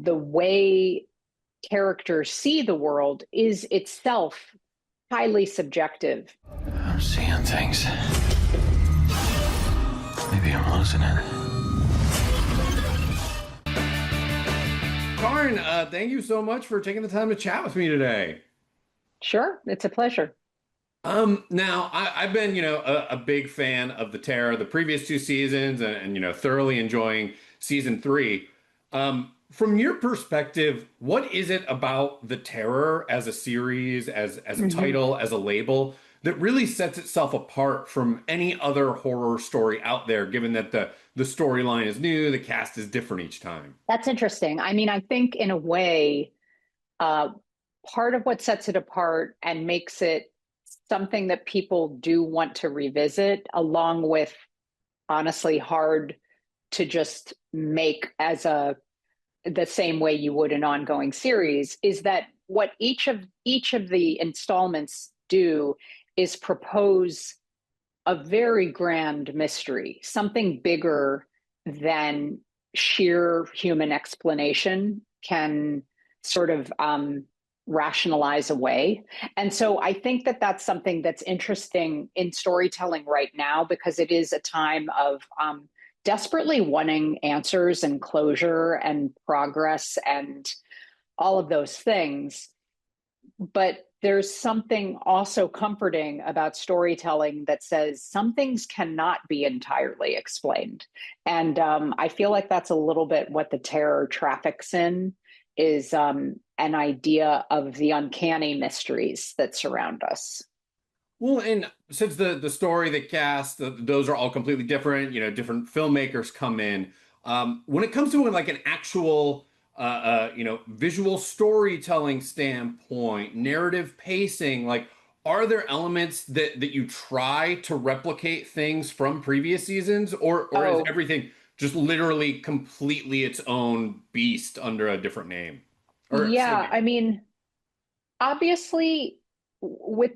the way characters see the world is itself highly subjective. I'm seeing things. Maybe I'm losing it. Karyn, thank you so much for taking the time to chat with me today. Sure, it's a pleasure. Now I've been, a big fan of The Terror, the previous two seasons, and thoroughly enjoying season three. From your perspective, what is it about The Terror as a series, as a title, as a label, that really sets itself apart from any other horror story out there, given that the storyline is new, the cast is different each time? That's interesting. I mean, I think in a way, uh, part of what sets it apart and makes it something that people do want to revisit, along with honestly hard to just make as a the same way you would an ongoing series, is that what each of the installments do is propose a very grand mystery, something bigger than sheer human explanation can sort of rationalize away. And so I think that that's something that's interesting in storytelling right now, because it is a time of desperately wanting answers and closure and progress and all of those things. But there's something also comforting about storytelling that says some things cannot be entirely explained. And I feel like that's a little bit what the terror traffics in, is an idea of the uncanny mysteries that surround us. Well, and since the story, the cast, those are all completely different, different filmmakers come in. When it comes to like an actual, visual storytelling standpoint, narrative pacing, like, are there elements that you try to replicate things from previous seasons, or is Oh, everything just literally completely its own beast under a different name or same yeah. name? I mean, obviously, with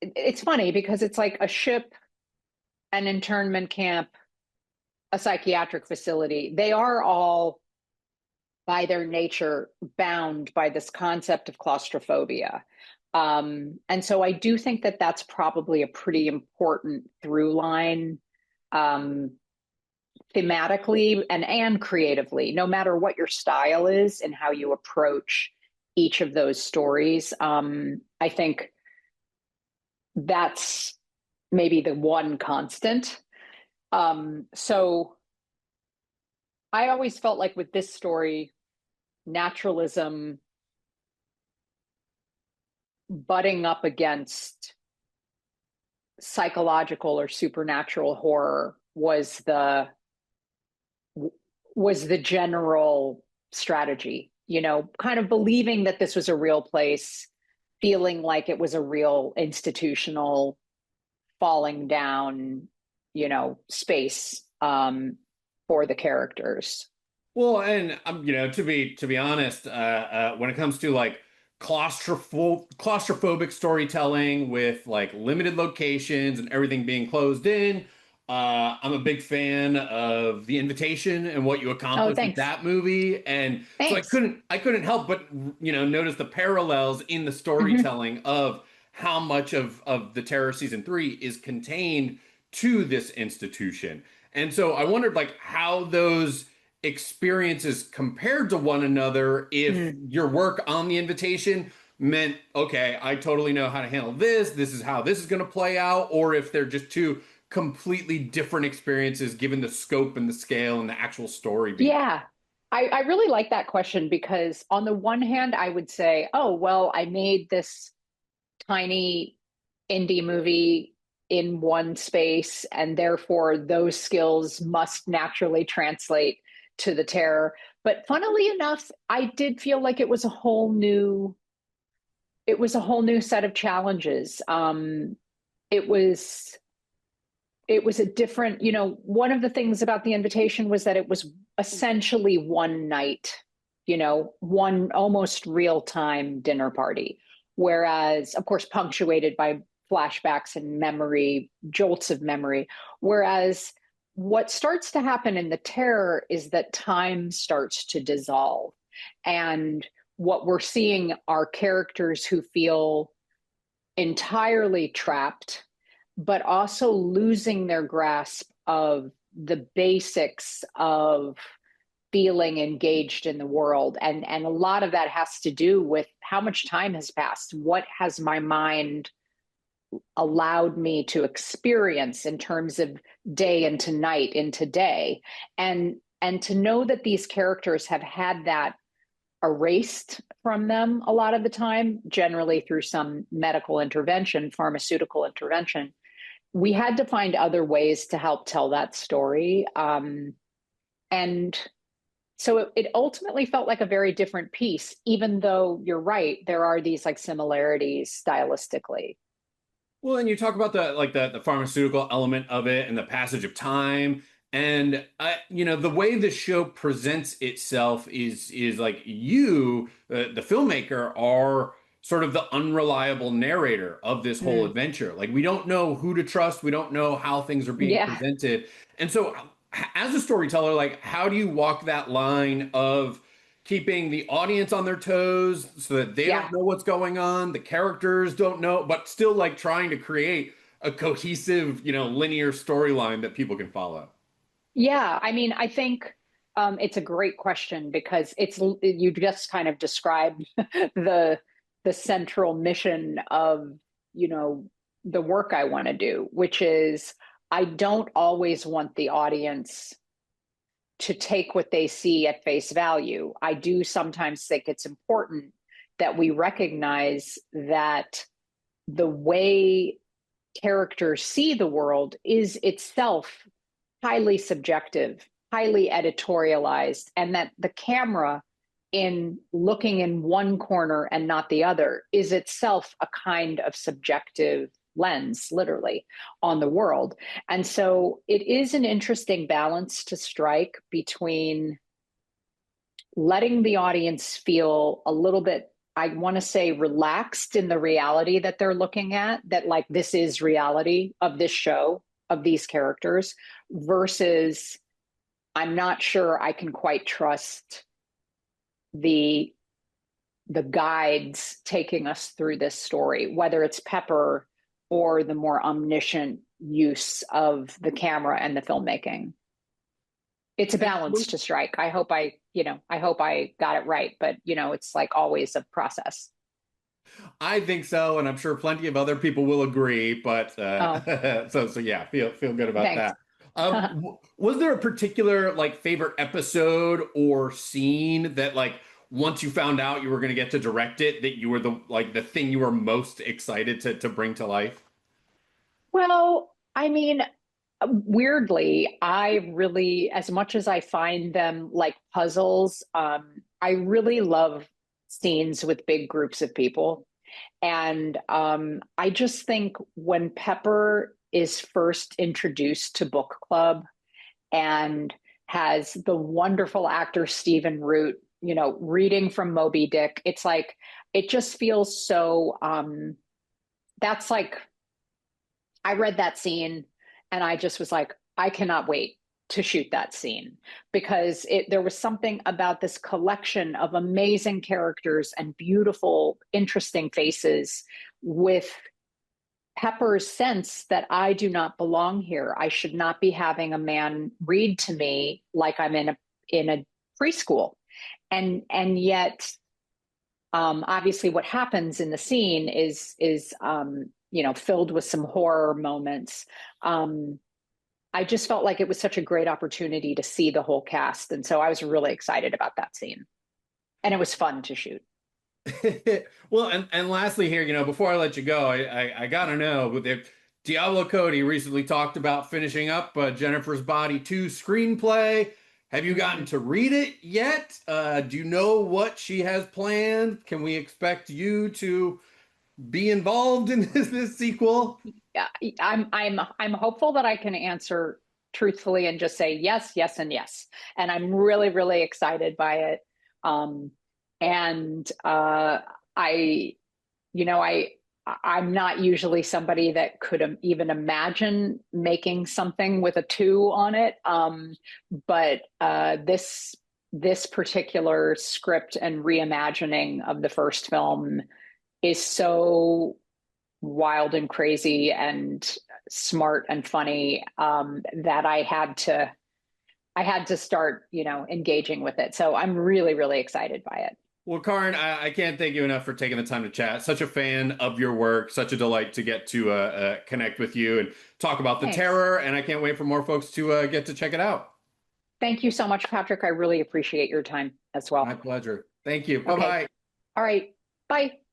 it's funny because it's like a ship, an internment camp, a psychiatric facility. They are all, by their nature, bound by this concept of claustrophobia. And so I do think that that's probably a pretty important through line, um, thematically and creatively, no matter what your style is and how you approach each of those stories. I think that's maybe the one constant. So I always felt like with this story, naturalism butting up against psychological or supernatural horror was the general strategy, kind of believing that this was a real place, feeling like it was a real institutional falling down, space for the characters. Well, and to be honest, when it comes to like claustrophobic storytelling with like limited locations and everything being closed in, I'm a big fan of The Invitation and what you Oh, accomplished with thanks. that movie, and so I Thanks. couldn't I couldn't help but notice the parallels in the Hmm. storytelling of how much of the Terror season three is contained to this institution. And so I wondered like how those experiences compared to one another, if Mm. your work on The Invitation meant, okay, I totally know how to handle this is how this is going to play out, or if they're just two completely different experiences given the scope and the scale and the actual story being. Yeah. I really like that question because on the one hand, I would say, oh, well, I made this tiny indie movie in one space, and therefore those skills must naturally translate to the terror. But funnily enough, I did feel like it was a whole new set of challenges. It was it was a different, one of the things about the invitation was that it was essentially one night, one almost real time dinner party. Whereas, of course, punctuated by flashbacks and memory, jolts of memory. Whereas what starts to happen in the terror is that time starts to dissolve. And what we're seeing are characters who feel entirely trapped, but also losing their grasp of the basics of feeling engaged in the world. And a lot of that has to do with how much time has passed. What has my mind allowed me to experience in terms of day into night into day? And to know that these characters have had that erased from them a lot of the time, generally through some medical intervention, pharmaceutical intervention, we had to find other ways to help tell that story. And so it ultimately felt like a very different piece, even though you're right, there are these like similarities stylistically. Well, and you talk about the pharmaceutical element of it and the passage of time. And the way the show presents itself is like you, the filmmaker, are sort of the unreliable narrator of this whole Mm, adventure. Like we don't know who to trust, we don't know how things are being yeah. presented. And so as a storyteller, like how do you walk that line of keeping the audience on their toes so that they Yeah. don't know what's going on, the characters don't know, but still like trying to create a cohesive, linear storyline that people can follow? Yeah, I mean, I think it's a great question because you just kind of described the the central mission of, you know, the work I want to do, which is I don't always want the audience to take what they see at face value. I do sometimes think it's important that we recognize that the way characters see the world is itself highly subjective, highly editorialized, and that the camera, in looking in one corner and not the other, is itself a kind of subjective lens, literally, on the world. And so it is an interesting balance to strike between letting the audience feel a little bit, I want to say, relaxed in the reality that they're looking at, that like this is reality of this show, of these characters, versus I'm not sure I can quite trust the the guides taking us through this story, whether it's Pepper or the more omniscient use of the camera and the filmmaking. It's a balance to strike. I hope I got it right, but it's like always a process. I think so, and I'm sure plenty of other people will agree. But Oh, so yeah, feel good about thanks. that. Was there a particular like favorite episode or scene that like once you found out you were going to get to direct it, that you were the thing you were most excited to bring to life? Well, I mean, weirdly, I really, as much as I find them like puzzles, I really love scenes with big groups of people. And I just think when Pepper is first introduced to book club and has the wonderful actor Stephen Root, reading from Moby Dick, it's like it just feels so. That's like I read that scene and I just was like, I cannot wait to shoot that scene because there was something about this collection of amazing characters and beautiful, interesting faces with Pepper's sense that I do not belong here. I should not be having a man read to me like I'm in a preschool. And yet obviously what happens in the scene is filled with some horror moments. I just felt like it was such a great opportunity to see the whole cast, and so I was really excited about that scene, and it was fun to shoot. Well, and lastly here, before I let you go, I gotta know, but if Diablo Cody recently talked about finishing up Jennifer's Body 2 screenplay. Have you gotten to read it yet? Do you know what she has planned? Can we expect you to be involved in this sequel? Yeah, I'm hopeful that I can answer truthfully and just say yes, yes, and yes. And I'm really, really excited by it. Um, and I, you know, I'm not usually somebody that could even imagine making something with a two on it. But this particular script and reimagining of the first film is so wild and crazy and smart and funny, that I had to start, engaging with it. So I'm really, really excited by it. Well, Karyn, I can't thank you enough for taking the time to chat. Such a fan of your work. Such a delight to get to connect with you and talk about The Thanks. Terror. And I can't wait for more folks to get to check it out. Thank you so much, Patrick. I really appreciate your time as well. My pleasure. Thank you. Bye-bye. All right. Bye.